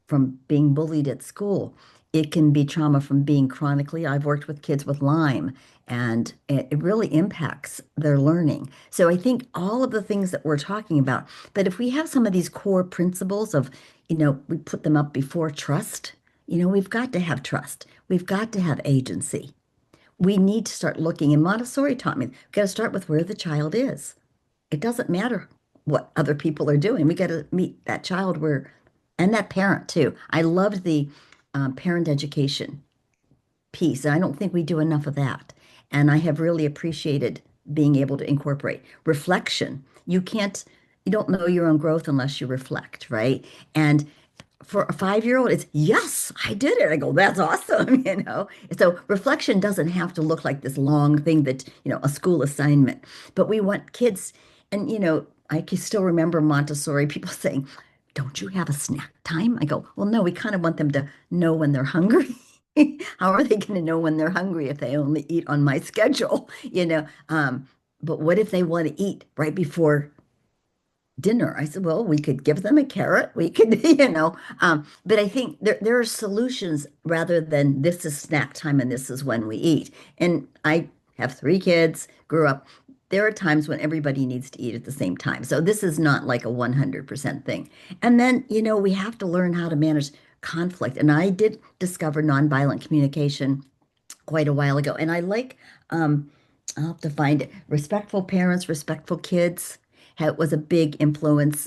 from being bullied at school. It can be trauma from being chronically. I've worked with kids with Lyme, and it really impacts their learning. So I think all of the things that we're talking about, but if we have some of these core principles of, we put them up before trust, we've got to have trust. We've got to have agency. We need to start looking, and Montessori taught me, we've got to start with where the child is. It doesn't matter what other people are doing. We got to meet that child where, and that parent too. I loved the parent education piece, and I don't think we do enough of that. And I have really appreciated being able to incorporate reflection. You don't know your own growth unless you reflect, right? And for a 5-year-old, it's yes, I did it. I go, that's awesome. So reflection doesn't have to look like this long thing that, a school assignment, but we want kids, and I can still remember Montessori people saying, don't you have a snack time? I go, well, no, we kind of want them to know when they're hungry. How are they going to know when they're hungry if they only eat on my schedule? But what if they want to eat right before dinner? I said, well, we could give them a carrot. We could, but I think there are solutions rather than this is snack time and this is when we eat. And I have 3 kids, grew up. There are times when everybody needs to eat at the same time. So this is not like a 100% thing. And then, we have to learn how to manage conflict. And I did discover nonviolent communication quite a while ago. And I like, I'll have to find it. Respectful parents, respectful kids was a big influence.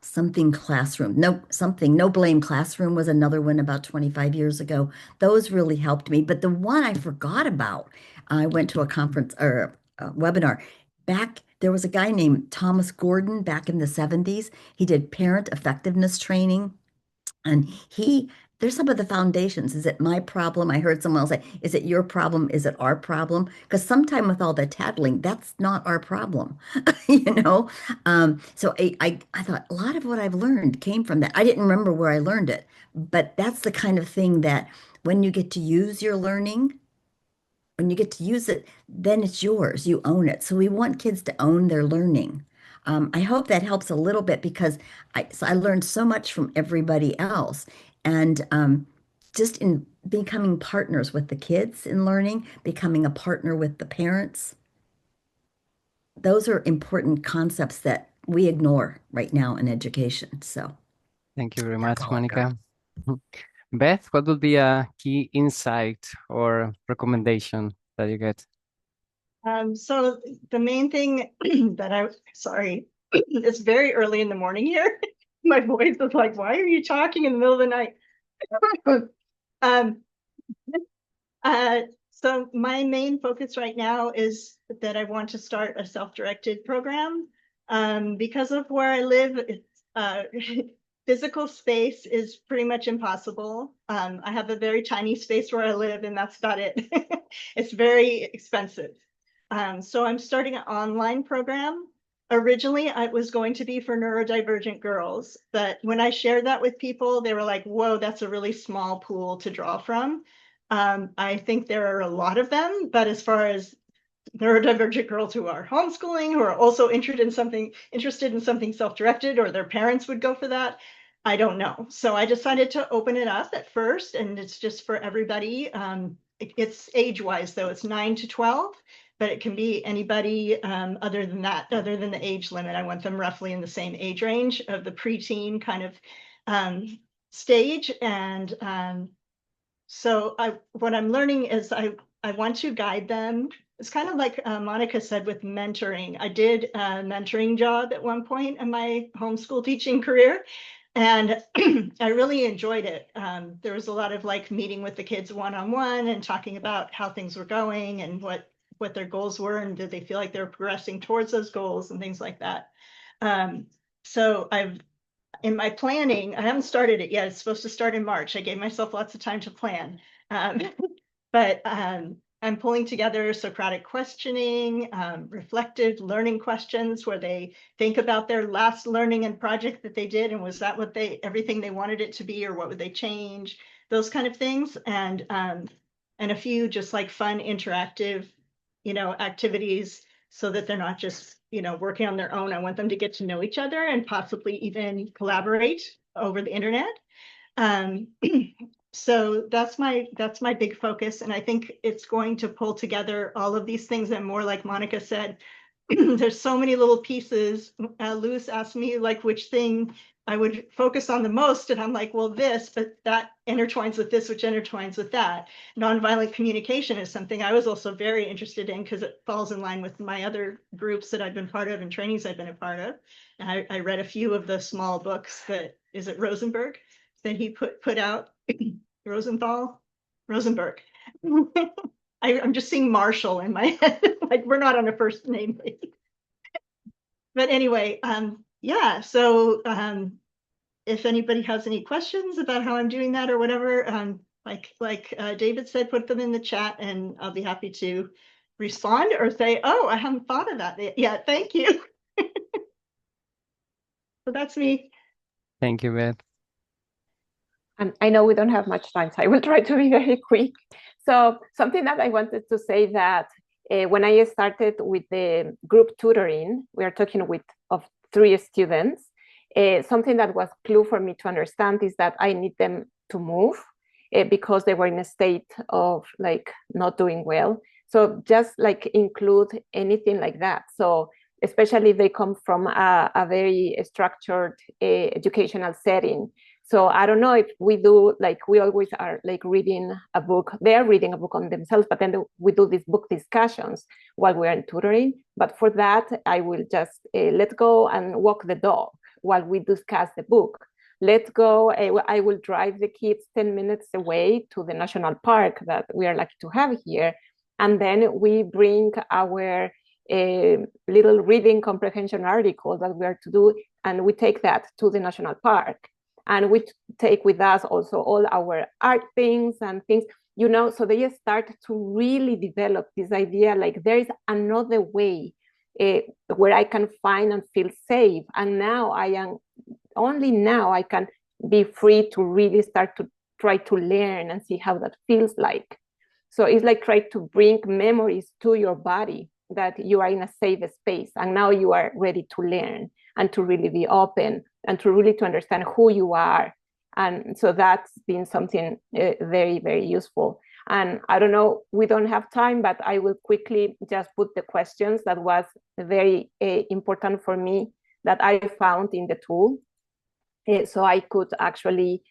Something classroom. No blame classroom was another one about 25 years ago. Those really helped me. But the one I forgot about, I went to a conference or a webinar. There was a guy named Thomas Gordon back in the 70s. He did parent effectiveness training. And there's some of the foundations. Is it my problem? I heard someone else say, is it your problem? Is it our problem? Because sometime with all the tattling, that's not our problem, you know? So I thought a lot of what I've learned came from that. I didn't remember where I learned it, but that's the kind of thing that when you get to use your learning, when you get to use it, then it's yours. You own it. So we want kids to own their learning. I hope that helps a little bit because I learned so much from everybody else. And just in becoming partners with the kids in learning, becoming a partner with the parents, those are important concepts that we ignore right now in education. So Thank you very that's much, all I've got. Monica. Beth, what would be a key insight or recommendation that you get? So the main thing sorry, it's very early in the morning here. My voice is like, why are you talking in the middle of the night? um, so my main focus right now is that I want to start a self-directed program. Because of where I live, it's physical space is pretty much impossible. I have a very tiny space where I live, and that's about it. It's very expensive. So I'm starting an online program. Originally, it was going to be for neurodivergent girls, but when I shared that with people, they were like, whoa, that's a really small pool to draw from. I think there are a lot of them, but as far as neurodivergent girls who are homeschooling, who are also interested in something self-directed, or their parents would go for that, I don't know. So I decided to open it up at first, and it's just for everybody. It's age-wise, though. It's 9 to 12, but it can be anybody other than that, other than the age limit. I want them roughly in the same age range of the preteen kind of stage. And so what I'm learning is I want to guide them. It's kind of like Monica said with mentoring. I did a mentoring job at one point in my homeschool teaching career, and I really enjoyed it. There was a lot of like meeting with the kids one-on-one and talking about how things were going and what their goals were, and did they feel like they're progressing towards those goals and things like that. So in my planning, I haven't started it yet. It's supposed to start in March. I gave myself lots of time to plan. But I'm pulling together Socratic questioning, reflective learning questions where they think about their last learning and project that they did, and was that what everything they wanted it to be, or what would they change? Those kind of things, and a few just like fun interactive, activities, so that they're not just working on their own. I want them to get to know each other and possibly even collaborate over the internet. So that's my big focus, and I think it's going to pull together all of these things, and more like Monica said, there's so many little pieces. Lewis asked me like which thing I would focus on the most, and I'm like, well, this, but that intertwines with this, which intertwines with that. Nonviolent communication is something I was also very interested in, because it falls in line with my other groups that I've been part of and trainings I've been a part of. And I read a few of the small books that, is it Rosenberg, that he put out? Rosenberg. I'm just seeing Marshall in my head. Like, we're not on a first name basis. But anyway, yeah, so if anybody has any questions about how I'm doing that or whatever, like David said, put them in the chat and I'll be happy to respond, or say, oh, I haven't thought of that yet. Thank you. So that's me. Thank you, Beth. And I know we don't have much time, so I will try to be very quick. So something that I wanted to say, that when I started with the group tutoring, we are talking of 3 students. Something that was clue for me to understand is that I need them to move because they were in a state of like not doing well. So just like include anything like that. So especially if they come from a very structured educational setting. So I don't know if we do, like, we always are like reading a book, they're reading a book on themselves, but then we do these book discussions while we're in tutoring. But for that, I will just let go and walk the dog while we discuss the book. Let go, I will drive the kids 10 minutes away to the national park that we are lucky to have here. And then we bring our little reading comprehension article that we are to do, and we take that to the national park. And we take with us also all our art things and things, so they start to really develop this idea, like there is another way where I can find and feel safe. And now I can be free to really start to try to learn and see how that feels like. So it's like try to bring memories to your body that you are in a safe space, and now you are ready to learn and to really be open and to really to understand who you are. And so that's been something very, very useful. And I don't know, we don't have time, but I will quickly just put the questions that was very important for me that I found in the tool. So I could actually,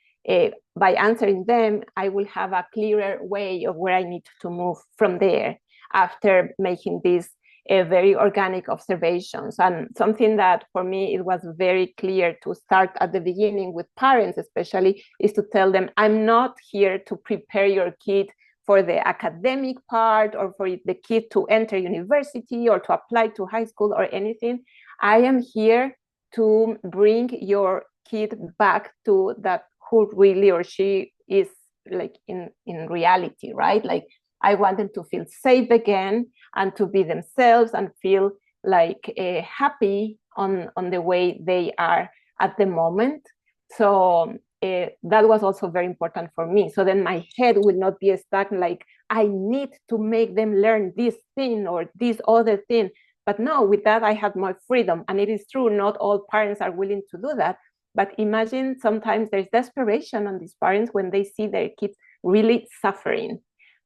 by answering them, I will have a clearer way of where I need to move from there after making these very organic observations. And something that for me, it was very clear to start at the beginning with parents especially, is to tell them, I'm not here to prepare your kid for the academic part or for the kid to enter university or to apply to high school or anything. I am here to bring your kid back to that who really or she is, like in reality, right? Like I want them to feel safe again and to be themselves and feel like happy on the way they are at the moment. So that was also very important for me. So then my head will not be stuck like I need to make them learn this thing or this other thing. But no, with that, I had more freedom. And it is true, not all parents are willing to do that. But imagine sometimes there's desperation on these parents when they see their kids really suffering.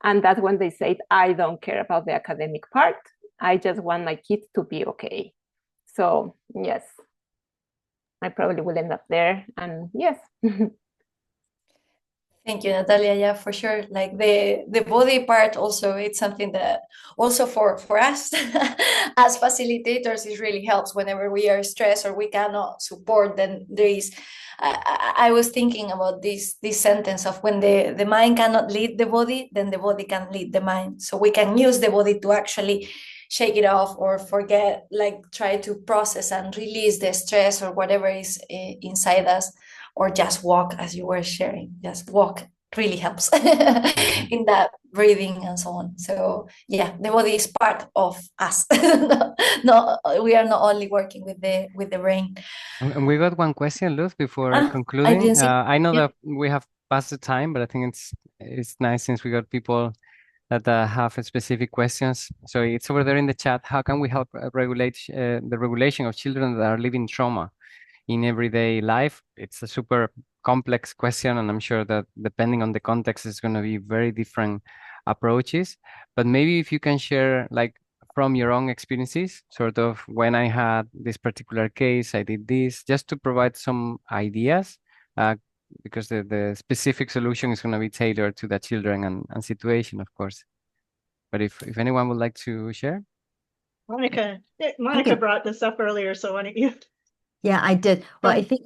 And that's when they say, I don't care about the academic part. I just want my kids to be okay. So yes, I probably will end up there. And yes. Thank you, Natalia. Yeah, for sure. Like the body part also, it's something that also for us as facilitators, it really helps whenever we are stressed or we cannot support. Then there is, I was thinking about this sentence of when the mind cannot lead the body, then the body can lead the mind. So we can use the body to actually shake it off or forget, like try to process and release the stress or whatever is inside us. Or just walk, as you were sharing, just walk really helps in that breathing and so on. So yeah, the body is part of us. No, we are not only working with the brain. And we got one question, Luz, before I concluding. didn't see. I know Yeah. that we have passed the time, but I think it's nice since we got people that have specific questions. So it's over there in the chat. How can we help regulate the regulation of children that are living trauma in everyday life? It's a super complex question, and I'm sure that depending on the context, it's going to be very different approaches. But maybe if you can share, like from your own experiences, sort of when I had this particular case, I did this, just to provide some ideas, because the specific solution is going to be tailored to the children and situation, of course. But if anyone would like to share. Monica Okay. brought this up earlier, so why don't you? Yeah, I did. Well, I Okay. think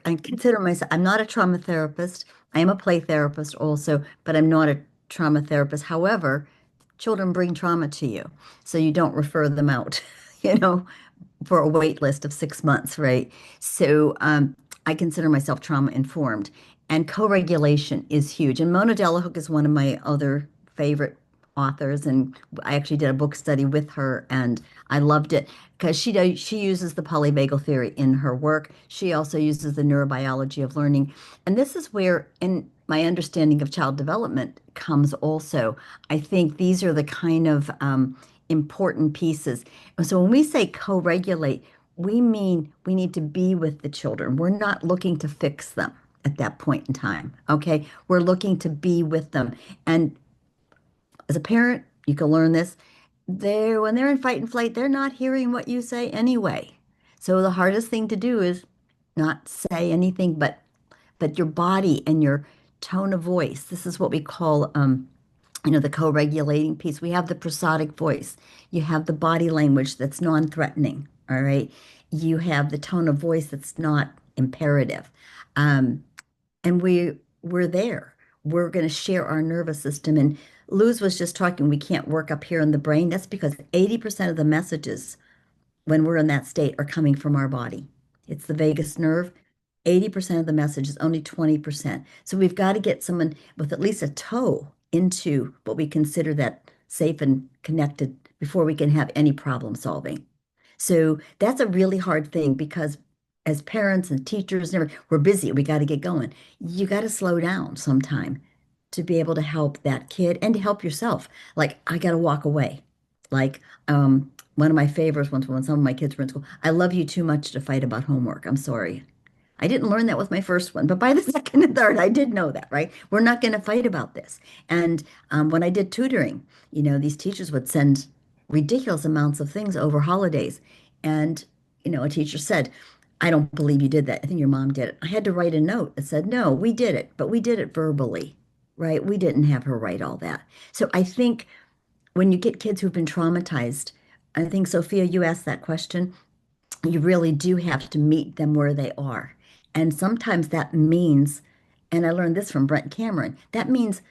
I consider myself, I'm not a trauma therapist. I am a play therapist also, but I'm not a trauma therapist. However, children bring trauma to you, so you don't refer them out, you know, for a wait list of 6 months, right? So I consider myself trauma informed, and co-regulation is huge. And Mona Delahook is one of my other favorite authors, and I actually did a book study with her, and I loved it because she uses the polyvagal theory in her work. She also uses the neurobiology of learning, and this is where, in my understanding of child development, comes also. I think these are the kind of important pieces. So when we say co-regulate, we mean we need to be with the children. We're not looking to fix them at that point in time. Okay. We're looking to be with them. And as a parent, you can learn this. When they're in fight and flight, they're not hearing what you say anyway. So the hardest thing to do is not say anything, but your body and your tone of voice. This is what we call the co-regulating piece. We have the prosodic voice. You have the body language that's non-threatening. All right. You have the tone of voice that's not imperative. And we're there. We're going to share our nervous system. And Luz was just talking, we can't work up here in the brain. That's because 80% of the messages when we're in that state are coming from our body. It's the vagus nerve. 80% of the message is only 20%. So we've got to get someone with at least a toe into what we consider that safe and connected before we can have any problem solving. So that's a really hard thing because as parents and teachers, we're busy. We got to get going. You got to slow down sometime to be able to help that kid and to help yourself. Like, I got to walk away. Like one of my favorites ones when some of my kids were in school, I love you too much to fight about homework. I'm sorry. I didn't learn that with my first one, but by the second and third, I did know that, right? We're not going to fight about this. And when I did tutoring, these teachers would send ridiculous amounts of things over holidays. And, a teacher said, I don't believe you did that. I think your mom did it. I had to write a note that said, no, we did it, but we did it verbally, right? We didn't have her write all that. So I think when you get kids who've been traumatized, I think, Sophia, you asked that question. You really do have to meet them where they are. And sometimes that means, and I learned this from Brent Cameron, that means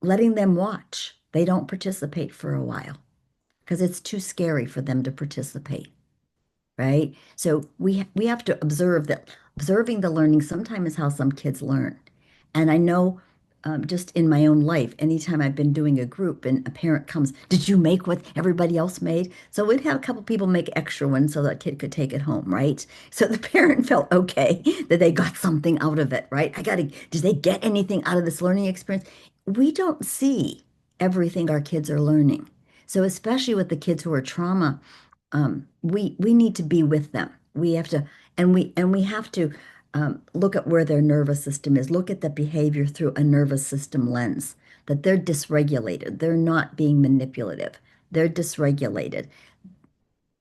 letting them watch. They don't participate for a while because it's too scary for them to participate, right? So we have to observe that. Observing the learning sometimes is how some kids learn. And I know just in my own life, anytime I've been doing a group and a parent comes, did you make what everybody else made? So we'd have a couple people make extra ones so that kid could take it home, right? So the parent felt okay that they got something out of it, right? Did they get anything out of this learning experience? We don't see everything our kids are learning. So especially with the kids who are trauma, we need to be with them. We have to, and we have to look at where their nervous system is, look at the behavior through a nervous system lens, that they're dysregulated. They're not being manipulative. They're dysregulated.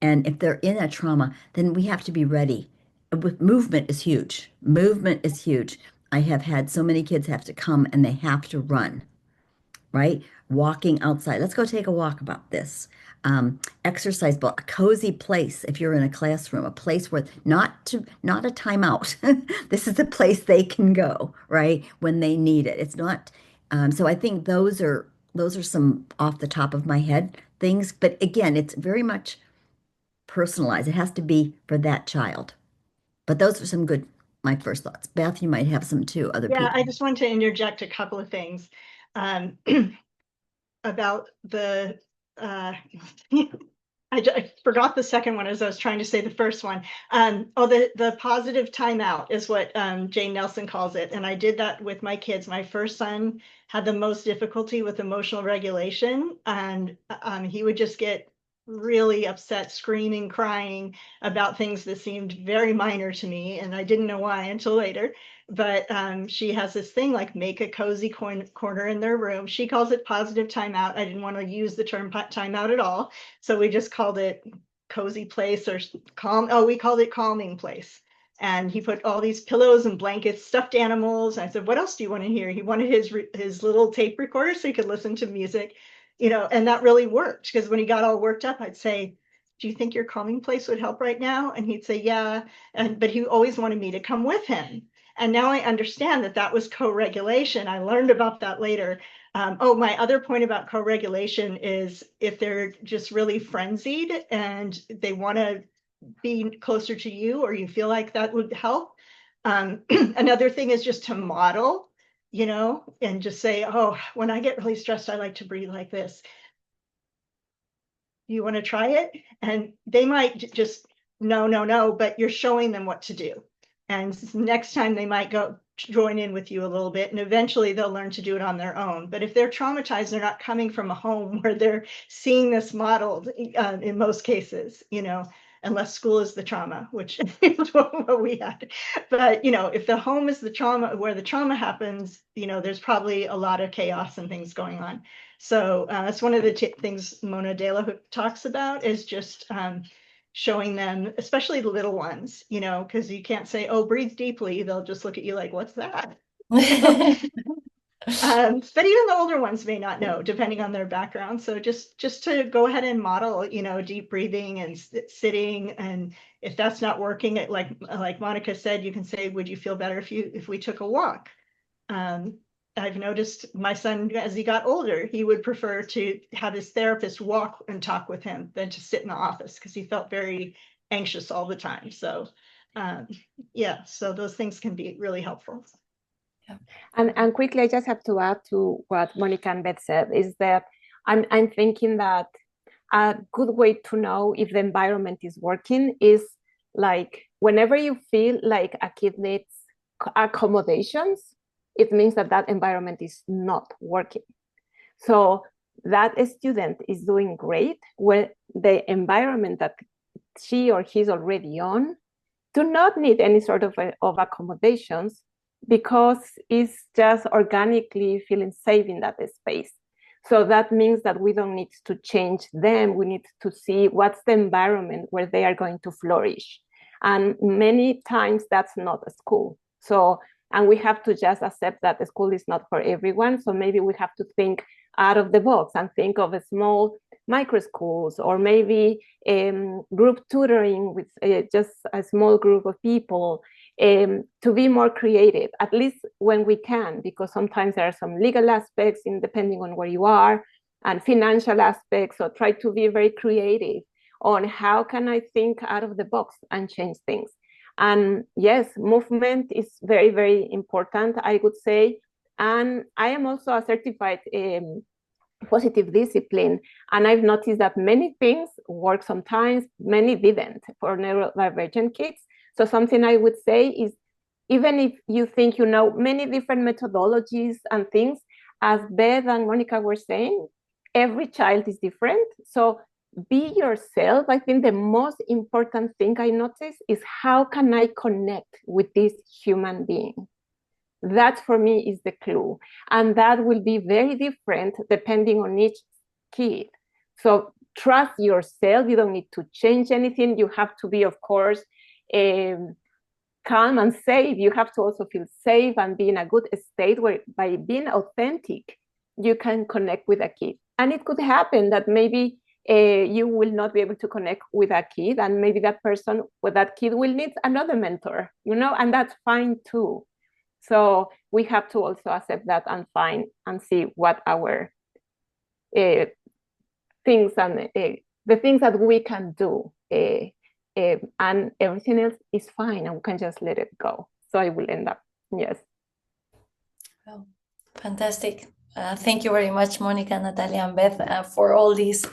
And if they're in a trauma, then we have to be ready. With movement is huge. Movement is huge. I have had so many kids have to come and they have to run, right? Walking outside. Let's go take a walk about this. Exercise ball, a cozy place if you're in a classroom, a place where not a timeout. This is a place they can go, right? When they need it. It's not, so I think those are some off the top of my head things. But again, it's very much personalized. It has to be for that child. But those are some good, my first thoughts. Beth, you might have some too, other Yeah, people. I just want to interject a couple of things about the I forgot the second one as I was trying to say the first one. The positive timeout is what Jane Nelson calls it. And I did that with my kids. My first son had the most difficulty with emotional regulation, and he would just get really upset, screaming, crying about things that seemed very minor to me. And I didn't know why until later. But she has this thing like make a cozy corner in their room. She calls it positive timeout. I didn't want to use the term timeout at all. So we just called it cozy place or calm. Oh, we called it calming place. And he put all these pillows and blankets, stuffed animals. I said, what else do you want to hear? He wanted his little tape recorder so he could listen to music, and that really worked because when he got all worked up, I'd say, do you think your calming place would help right now? And he'd say, yeah. But he always wanted me to come with him. And now I understand that that was co-regulation. I learned about that later. My other point about co-regulation is if they're just really frenzied and they want to be closer to you or you feel like that would help. Another thing is just to model, and just say, oh, when I get really stressed, I like to breathe like this. You want to try it? And they might just, no, but you're showing them what to do. And next time they might go join in with you a little bit, and eventually they'll learn to do it on their own. But if they're traumatized, they're not coming from a home where they're seeing this modeled in most cases, unless school is the trauma, which is what we had. But, if the home is the trauma, where the trauma happens, there's probably a lot of chaos and things going on. So that's one of the things Mona Dela talks about is just showing them, especially the little ones, because you can't say, oh, breathe deeply. They'll just look at you like, what's that? But even the older ones may not know, depending on their background. So just to go ahead and model, deep breathing and sitting. And if that's not working, like Mónica said, you can say, would you feel better if we took a walk? I've noticed my son, as he got older, he would prefer to have his therapist walk and talk with him than to sit in the office because he felt very anxious all the time. So, so those things can be really helpful. Yeah. And quickly, I just have to add to what Mónica and Beth said, is that I'm thinking that a good way to know if the environment is working is like whenever you feel like a kid needs accommodations, it means that environment is not working. So that student is doing great, where the environment that she or he's already on do not need any sort of accommodations, because it's just organically feeling safe in that space. So that means that we don't need to change them. We need to see what's the environment where they are going to flourish. And many times that's not a school. So, and we have to just accept that the school is not for everyone. So maybe we have to think out of the box and think of a small micro schools, or maybe group tutoring with just a small group of people, to be more creative, at least when we can, because sometimes there are some legal aspects in depending on where you are, and financial aspects. So try to be very creative on how can I think out of the box and change things. And yes, movement is very, very important, I would say. And I am also a certified positive discipline, and I've noticed that many things work sometimes, many didn't for neurodivergent kids. So something I would say is, even if you think you know many different methodologies and things, as Beth and Monica were saying, every child is different. So be yourself. I think the most important thing I noticed is, how can I connect with this human being? That for me is the clue. And that will be very different depending on each kid. So trust yourself. You don't need to change anything. You have to be, of course, calm and safe. You have to also feel safe and be in a good state where, by being authentic, you can connect with a kid. And it could happen that maybe you will not be able to connect with a kid, and maybe that person with that kid will need another mentor, and that's fine too. So we have to also accept that and find and see what our things and the things that we can do, and everything else is fine, and we can just let it go. So I will end up, yes. Oh, fantastic. Thank you very much, Monica, Natalia, and Beth, for all this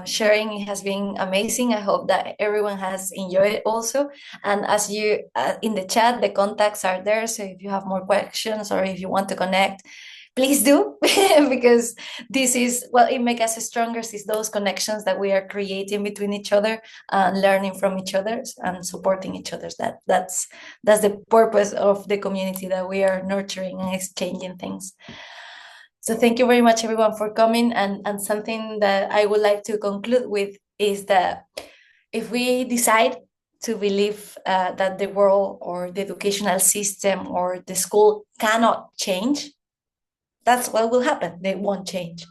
sharing. It has been amazing. I hope that everyone has enjoyed it also. And as you in the chat, the contacts are there. So if you have more questions, or if you want to connect, please do, because this is what it makes us stronger, is those connections that we are creating between each other, and learning from each other and supporting each other. That's the purpose of the community, that we are nurturing and exchanging things. So thank you very much, everyone, for coming. And something that I would like to conclude with is that if we decide to believe that the world or the educational system or the school cannot change, that's what will happen. They won't change.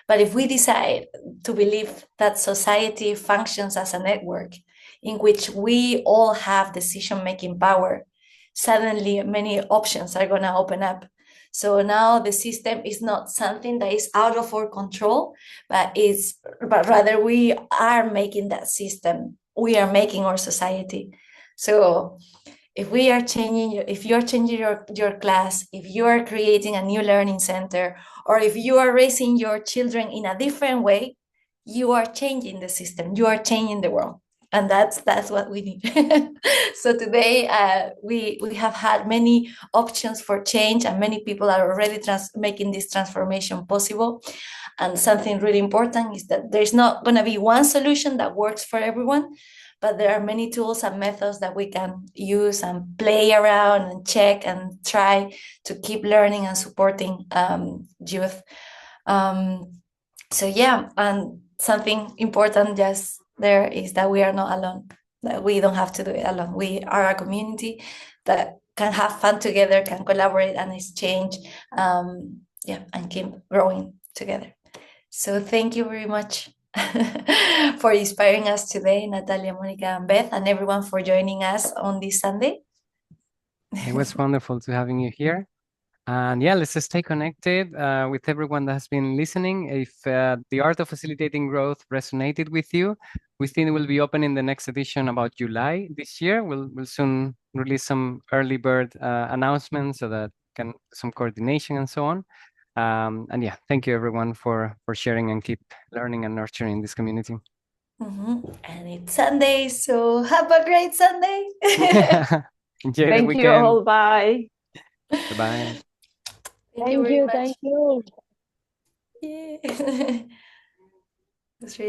But if we decide to believe that society functions as a network in which we all have decision-making power, suddenly many options are going to open up. So now the system is not something that is out of our control, but rather we are making that system. We are making our society. So if we are changing, if you're changing your class, if you are creating a new learning center, or if you are raising your children in a different way, you are changing the system. You are changing the world. And that's what we need. So today we have had many options for change, and many people are already making this transformation possible. And something really important is that there's not going to be one solution that works for everyone, but there are many tools and methods that we can use and play around and check and try to keep learning and supporting youth. So yeah, and something important just there is that we are not alone, that we don't have to do it alone. We are a community that can have fun together, can collaborate and exchange, and keep growing together. So thank you very much for inspiring us today, Natalia, Monica, and Beth, and everyone for joining us on this Sunday. It was wonderful to having you here. And yeah, let's just stay connected with everyone that has been listening. If the art of facilitating growth resonated with you, we think it will be open in the next edition about July this year. We'll soon release some early bird announcements so that can some coordination and so on. And yeah, thank you everyone for sharing, and keep learning and nurturing this community. And it's Sunday, so have a great Sunday. Enjoy Thank the weekend. you all. Bye. Bye. Thank you very much. Thank you. Yeah. That's really